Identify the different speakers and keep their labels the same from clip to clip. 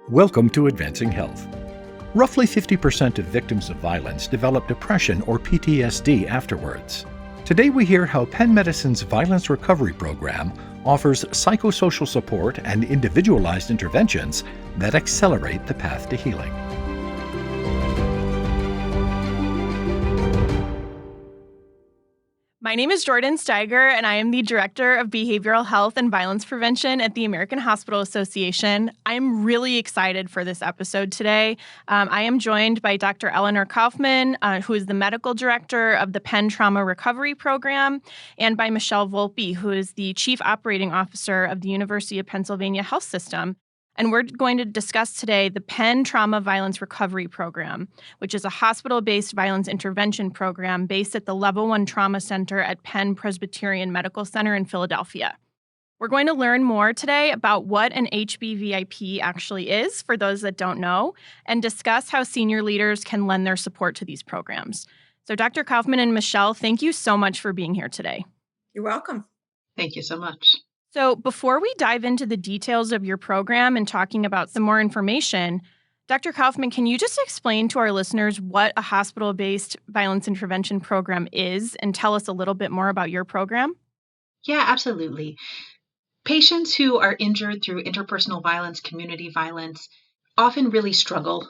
Speaker 1: Welcome to Advancing Health. Roughly 50% of victims of violence develop depression or PTSD afterwards. Today we hear how Penn Medicine's Violence Recovery Program offers psychosocial support and individualized interventions that accelerate the path to healing.
Speaker 2: My name is Jordan Steiger, and I am the Director of Behavioral Health and Violence Prevention at the American Hospital Association. I'm really excited for this episode today. I am joined by Dr. Elinore Kaufman, who is the Medical Director of the Penn Trauma Recovery Program, and by Michele Volpe, who is the Chief Operating Officer of the University of Pennsylvania Health System. And we're going to discuss today the Penn Trauma Violence Recovery Program, which is a hospital-based violence intervention program based at the Level 1 Trauma Center at Penn Presbyterian Medical Center in Philadelphia. We're going to learn more today about what an HBVIP actually is, for those that don't know, and discuss how senior leaders can lend their support to these programs. So Dr. Kaufman and Michele, thank you so much for being here today.
Speaker 3: You're welcome.
Speaker 4: Thank you so much.
Speaker 2: So before we dive into the details of your program and talking about some more information, Dr. Kaufman, can you just explain to our listeners what a hospital-based violence intervention program is and tell us a little bit more about your program?
Speaker 4: Yeah, absolutely. Patients who are injured through interpersonal violence, community violence, often really struggle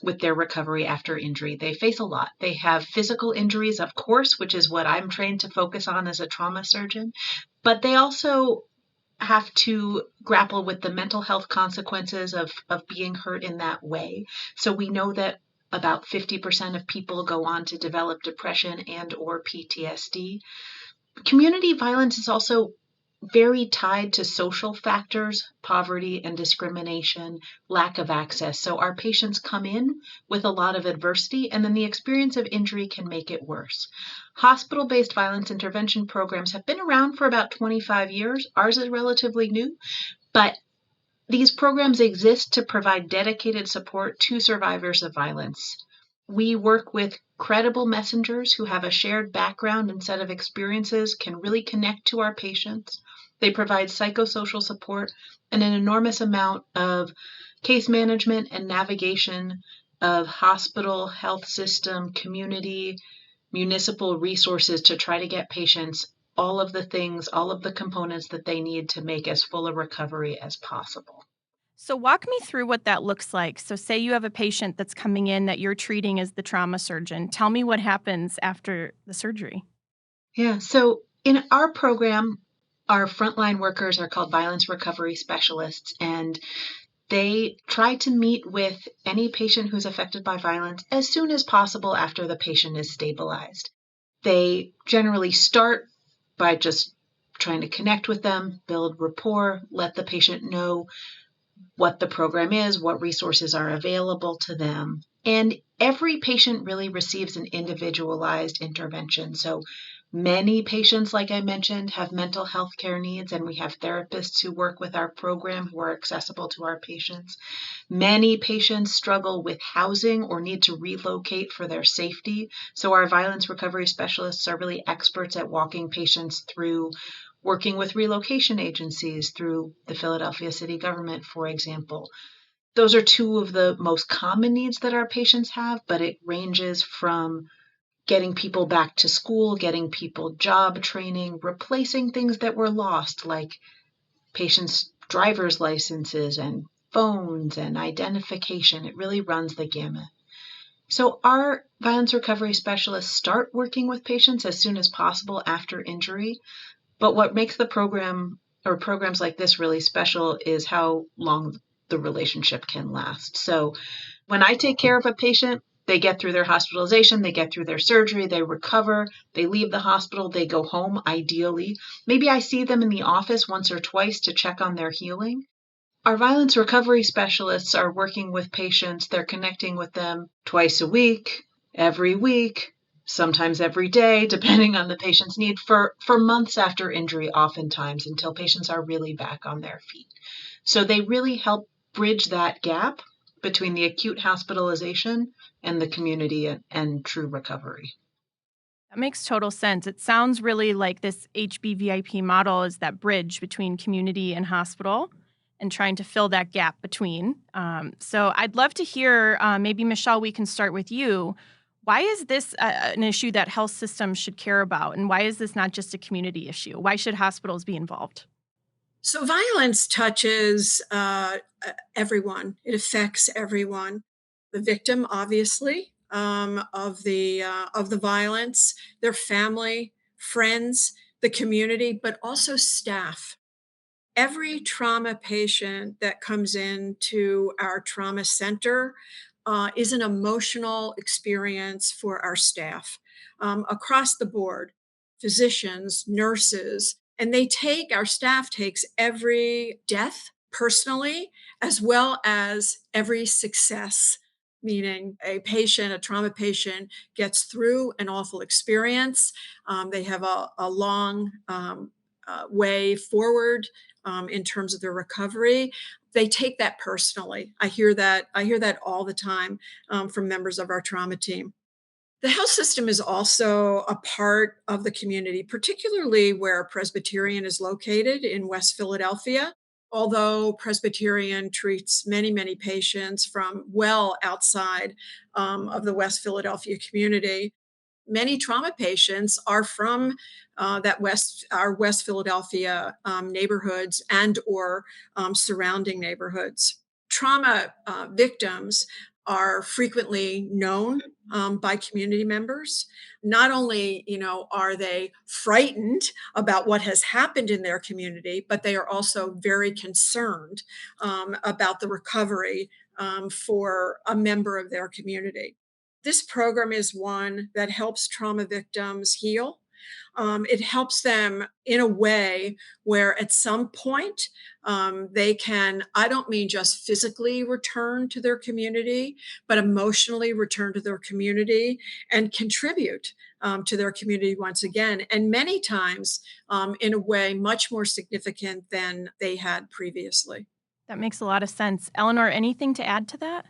Speaker 4: with their recovery after injury. They face a lot. They have physical injuries, of course, which is what I'm trained to focus on as a trauma surgeon, but they also have to grapple with the mental health consequences of being hurt in that way. So we know that about 50% of people go on to develop depression and or PTSD. Community violence is also very tied to social factors, poverty and discrimination, lack of access. So our patients come in with a lot of adversity, and then the experience of injury can make it worse. Hospital-based violence intervention programs have been around for about 25 years. Ours is relatively new, but these programs exist to provide dedicated support to survivors of violence. We work with credible messengers who have a shared background and set of experiences, can really connect to our patients. They provide psychosocial support and an enormous amount of case management and navigation of hospital, health system, community, municipal resources to try to get patients all of the things, all of the components that they need to make as full a recovery as possible.
Speaker 2: So walk me through what that looks like. So say you have a patient that's coming in that you're treating as the trauma surgeon. Tell me what happens after the surgery.
Speaker 4: Yeah, so in our program, our frontline workers are called violence recovery specialists, and they try to meet with any patient who's affected by violence as soon as possible after the patient is stabilized. They generally start by just trying to connect with them, build rapport, let the patient know what the program is, what resources are available to them. And every patient really receives an individualized intervention. So many patients, like I mentioned, have mental health care needs, and we have therapists who work with our program who are accessible to our patients. Many patients struggle with housing or need to relocate for their safety. So our violence recovery specialists are really experts at walking patients through working with relocation agencies, through the Philadelphia city government, for example. Those are two of the most common needs that our patients have, but it ranges from getting people back to school, getting people job training, replacing things that were lost, like patients' driver's licenses and phones and identification. It really runs the gamut. So our violence recovery specialists start working with patients as soon as possible after injury. But what makes the program or programs like this really special is how long the relationship can last. So when I take care of a patient, they get through their hospitalization, they get through their surgery, they recover, they leave the hospital, they go home, ideally. Maybe I see them in the office once or twice to check on their healing. Our violence recovery specialists are working with patients. They're connecting with them twice a week, every week, sometimes every day, depending on the patient's need, for months after injury, oftentimes, until patients are really back on their feet. So they really help bridge that gap between the acute hospitalization and the community and true recovery.
Speaker 2: That makes total sense. It sounds really like this HBVIP model is that bridge between community and hospital. and trying to fill that gap between. So I'd love to hear, maybe Michele, we can start with you. Why is this an issue that health systems should care about? And why is this not just a community issue? Why should hospitals be involved?
Speaker 3: So violence touches everyone. It affects everyone. The victim, obviously, of the violence, their family, friends, the community, but also staff. Every trauma patient that comes into our trauma center is an emotional experience for our staff across the board, physicians, nurses, and our staff takes every death personally, as well as every success, meaning a trauma patient gets through an awful experience. They have a long way forward in terms of their recovery. They take that personally. I hear that all the time from members of our trauma team. The health system is also a part of the community, particularly where Presbyterian is located in West Philadelphia. Although Presbyterian treats many, many patients from well outside of the West Philadelphia community, many trauma patients are from our West Philadelphia neighborhoods and or surrounding neighborhoods. Trauma victims are frequently known by community members. Not only, are they frightened about what has happened in their community, but they are also very concerned about the recovery for a member of their community. This program is one that helps trauma victims heal. It helps them in a way where at some point they can, I don't mean just physically return to their community, but emotionally return to their community and contribute to their community once again. And many times in a way much more significant than they had previously.
Speaker 2: That makes a lot of sense. Elinore, anything to add to that?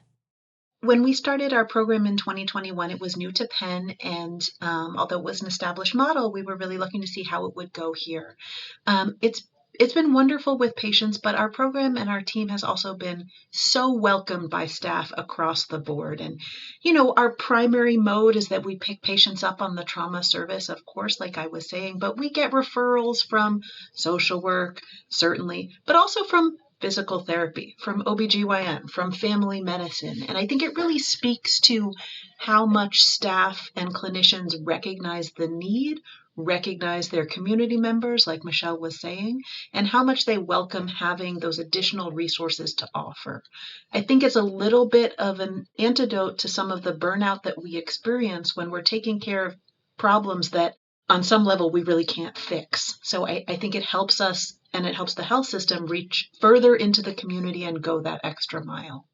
Speaker 4: When we started our program in 2021, it was new to Penn, and although it was an established model, we were really looking to see how it would go here. It's been wonderful with patients, but our program and our team has also been so welcomed by staff across the board. And, our primary mode is that we pick patients up on the trauma service, of course, like I was saying, but we get referrals from social work, certainly, but also from physical therapy, from OBGYN, from family medicine. And I think it really speaks to how much staff and clinicians recognize the need, recognize their community members, like Michele was saying, and how much they welcome having those additional resources to offer. I think it's a little bit of an antidote to some of the burnout that we experience when we're taking care of problems that on some level we really can't fix. So I think it helps us and it helps the health system reach further into the community and go that extra mile.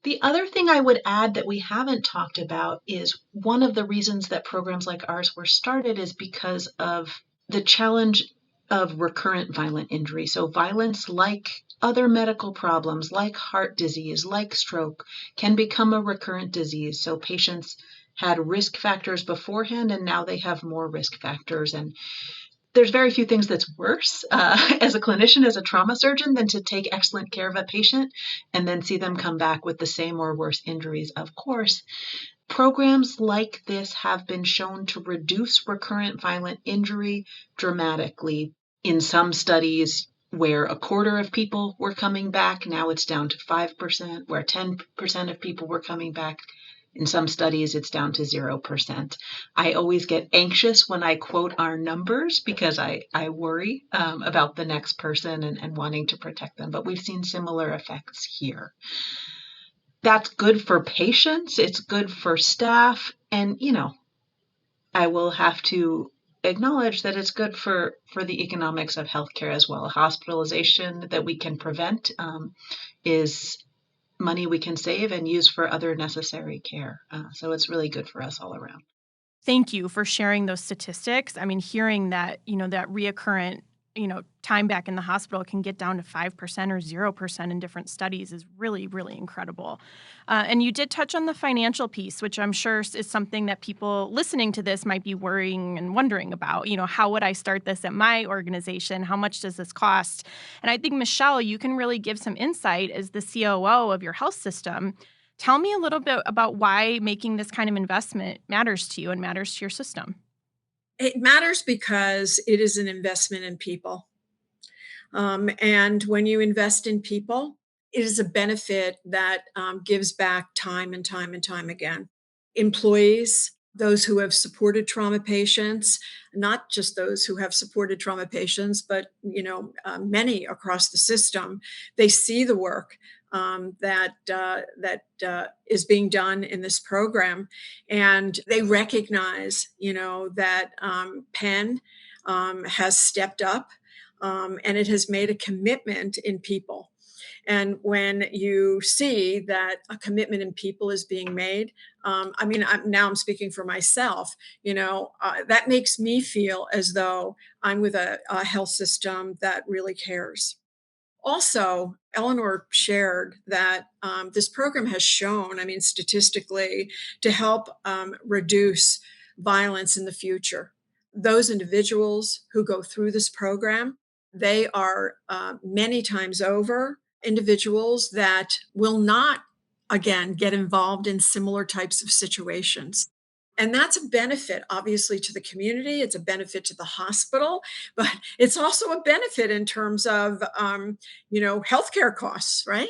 Speaker 4: The other thing I would add that we haven't talked about is one of the reasons that programs like ours were started is because of the challenge of recurrent violent injury. So violence, like other medical problems, like heart disease, like stroke, can become a recurrent disease. So patients had risk factors beforehand, and now they have more risk factors. And there's very few things that's worse as a clinician, as a trauma surgeon, than to take excellent care of a patient and then see them come back with the same or worse injuries, of course. Programs like this have been shown to reduce recurrent violent injury dramatically. In some studies, where a quarter of people were coming back, now it's down to 5%, where 10% of people were coming back. In some studies, it's down to 0%. I always get anxious when I quote our numbers because I worry about the next person and wanting to protect them. But we've seen similar effects here. That's good for patients. It's good for staff. And, I will have to acknowledge that it's good for the economics of healthcare as well. Hospitalization that we can prevent is money we can save and use for other necessary care. So it's really good for us all around.
Speaker 2: Thank you for sharing those statistics. I mean, hearing that, that reoccurrent time back in the hospital can get down to 5% or 0% in different studies is really, really incredible. And you did touch on the financial piece, which I'm sure is something that people listening to this might be worrying and wondering about. How would I start this at my organization? How much does this cost? And I think, Michele, you can really give some insight as the COO of your health system. Tell me a little bit about why making this kind of investment matters to you and matters to your system.
Speaker 3: It matters because it is an investment in people. And when you invest in people, it is a benefit that gives back time and time and time again. Employees, those who have supported trauma patients, not just those who have supported trauma patients, but many across the system, they see the work that is being done in this program, and they recognize, that Penn has stepped up, and it has made a commitment in people. And when you see that a commitment in people is being made, I'm speaking for myself, that makes me feel as though I'm with a health system that really cares. Also, Elinore shared that this program has shown, statistically, to help reduce violence in the future. Those individuals who go through this program, they are many times over individuals that will not, again, get involved in similar types of situations. And that's a benefit, obviously, to the community. It's a benefit to the hospital, but it's also a benefit in terms of, healthcare costs, right?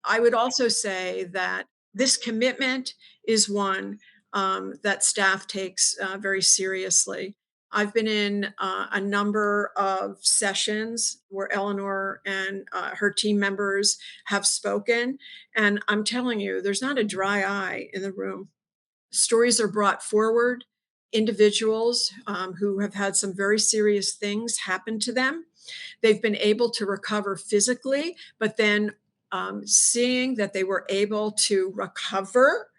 Speaker 3: I would also say that this commitment is one that staff takes very seriously. I've been in a number of sessions where Elinore and her team members have spoken, and I'm telling you, there's not a dry eye in the room. Stories are brought forward, individuals who have had some very serious things happen to them. They've been able to recover physically, but then seeing that they were able to recover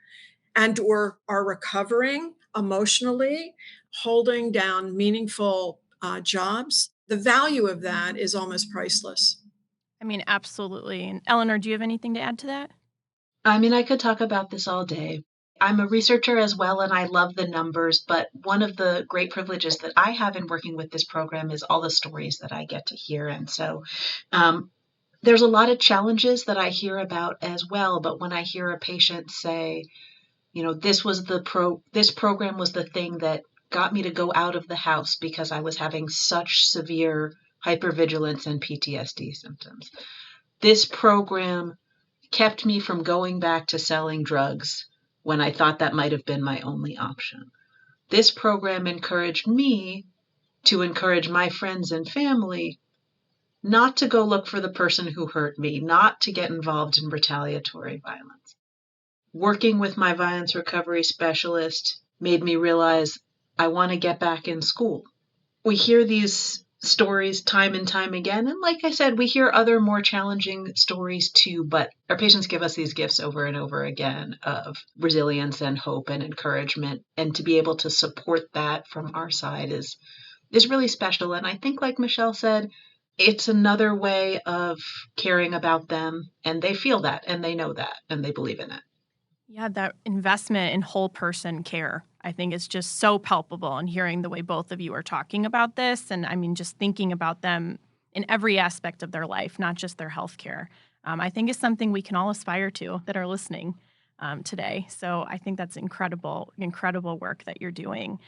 Speaker 3: and or are recovering emotionally, holding down meaningful jobs, the value of that is almost priceless.
Speaker 2: Absolutely. And Elinore, do you have anything to add to that?
Speaker 4: I could talk about this all day. I'm a researcher as well, and I love the numbers, but one of the great privileges that I have in working with this program is all the stories that I get to hear. And so there's a lot of challenges that I hear about as well, but when I hear a patient say, this program was the thing that got me to go out of the house because I was having such severe hypervigilance and PTSD symptoms. This program kept me from going back to selling drugs when I thought that might have been my only option. This program encouraged me to encourage my friends and family not to go look for the person who hurt me, not to get involved in retaliatory violence. Working with my violence recovery specialist made me realize I want to get back in school. We hear these stories time and time again. And like I said, we hear other more challenging stories too, but our patients give us these gifts over and over again of resilience and hope and encouragement. And to be able to support that from our side is really special. And I think, like Michele said, it's another way of caring about them. And they feel that and they know that and they believe in it.
Speaker 2: Yeah, that investment in whole person care, I think, is just so palpable. And hearing the way both of you are talking about this, and just thinking about them in every aspect of their life, not just their health care, I think is something we can all aspire to that are listening today. So I think that's incredible work that you're doing.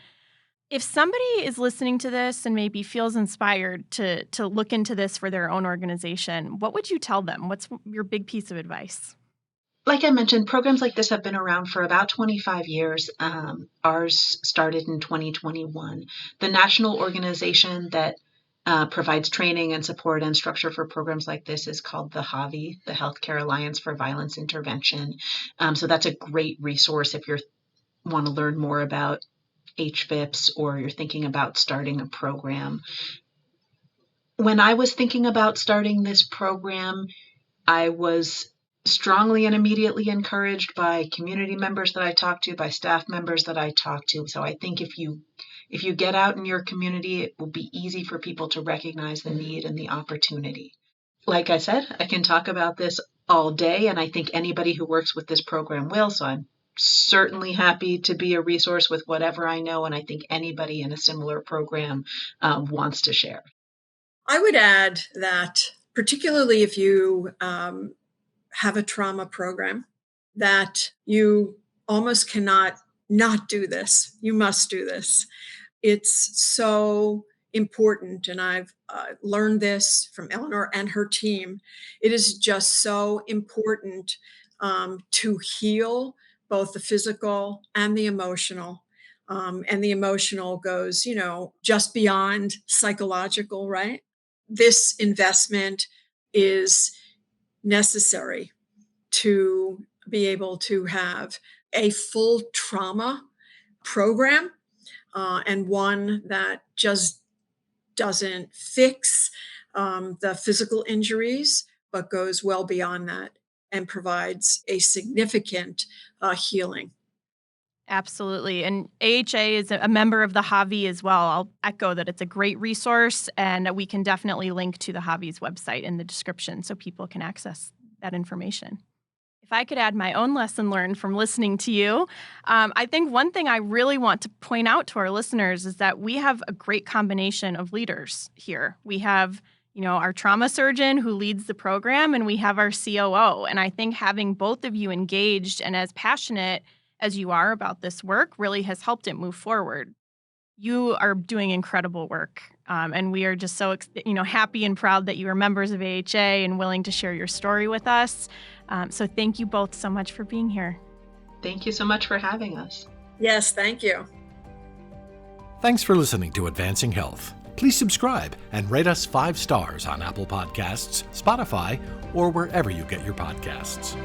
Speaker 2: If somebody is listening to this and maybe feels inspired to look into this for their own organization, what would you tell them? What's your big piece of advice?
Speaker 4: Like I mentioned, programs like this have been around for about 25 years. Ours started in 2021. The national organization that provides training and support and structure for programs like this is called the HAVI, the Healthcare Alliance for Violence Intervention. So that's a great resource if you want to learn more about HVIPs or you're thinking about starting a program. When I was thinking about starting this program, I was strongly and immediately encouraged by community members that I talked to, by staff members that I talked to. So I think if you if you get out in your community, it will be easy for people to recognize the need and the opportunity. Like I said, I can talk about this all day, and I think anybody who works with this program will, so I'm certainly happy to be a resource with whatever I know, and I think anybody in a similar program wants to share.
Speaker 3: I would add that particularly if you have a trauma program, that you almost cannot not do this. You must do this. It's so important, and I've learned this from Elinore and her team. It is just so important to heal both the physical and the emotional. And the emotional goes, just beyond psychological, right? This investment is necessary to be able to have a full trauma program, and one that just doesn't fix the physical injuries, but goes well beyond that and provides a significant healing.
Speaker 2: Absolutely. And AHA is a member of the HAVI as well. I'll echo that it's a great resource, and we can definitely link to the HAVI's website in the description so people can access that information. If I could add my own lesson learned from listening to you, I think one thing I really want to point out to our listeners is that we have a great combination of leaders here. We have, our trauma surgeon who leads the program, and we have our COO. And I think having both of you engaged and as passionate as you are about this work really has helped it move forward. You are doing incredible work, and we are just so happy and proud that you are members of AHA and willing to share your story with us. So thank you both so much for being here.
Speaker 4: Thank you so much for having us.
Speaker 3: Yes, thank you.
Speaker 1: Thanks for listening to Advancing Health. Please subscribe and rate us 5 stars on Apple Podcasts, Spotify, or wherever you get your podcasts.